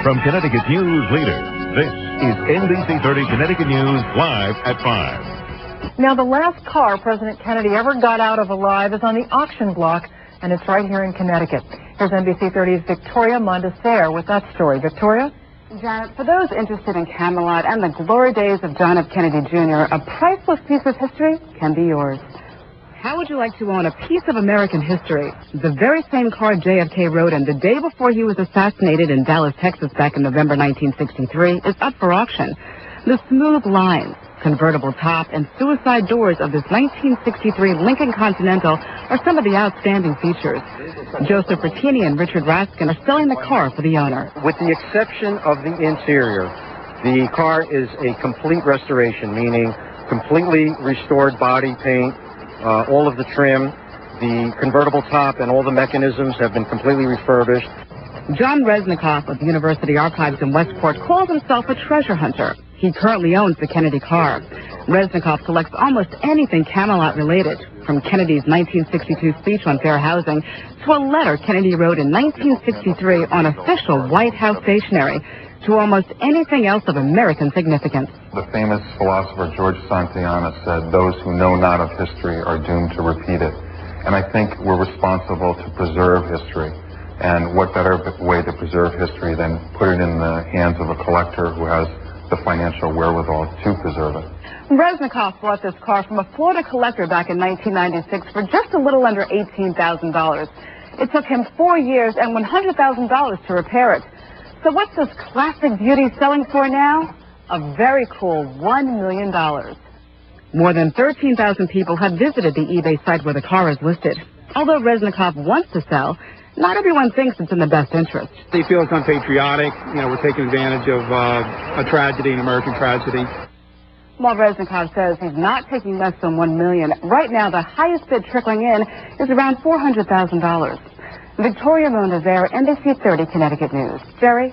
From Connecticut News Leader, this is NBC 30 Connecticut News live at 5. Now, the last car President Kennedy ever got out of alive is on the auction block, and it's right here in Connecticut. Here's NBC 30's Victoria Mondesere with that story. Victoria? Janet, for those interested in Camelot and the glory days of John F. Kennedy Jr., a priceless piece of history can be yours. How would you like to own a piece of American history? The very same car JFK rode in the day before he was assassinated in Dallas, Texas back in November 1963 is up for auction. The smooth lines, convertible top, and suicide doors of this 1963 Lincoln Continental are some of the outstanding features. Joseph Bertini and Richard Raskin are selling the car for the owner. With the exception of the interior, the car is a complete restoration, meaning completely restored body paint. All of the trim, the convertible top, and all the mechanisms have been completely refurbished. John Resnikoff of the University Archives in Westport calls himself a treasure hunter. He currently owns the Kennedy car. Resnikoff collects almost anything Camelot related, from Kennedy's 1962 speech on fair housing to a letter Kennedy wrote in 1963 on official White House stationery, to almost anything else of American significance. The famous philosopher George Santayana said, "Those who know not of history are doomed to repeat it." And I think we're responsible to preserve history. And what better way to preserve history than put it in the hands of a collector who has the financial wherewithal to preserve it. Resnikoff bought this car from a Florida collector back in 1996 for just a little under $18,000. It took him 4 years and $100,000 to repair it. So what's this classic beauty selling for now? A very cool $1 million. More than 13,000 people have visited the eBay site where the car is listed. Although Resnikoff wants to sell, not everyone thinks it's in the best interest. They feel it's unpatriotic. We're taking advantage of a tragedy, an American tragedy. While Resnikoff says he's not taking less than $1 million, right now the highest bid trickling in is around $400,000. Victoria Mondesere, NBC 30 Connecticut News. Jerry?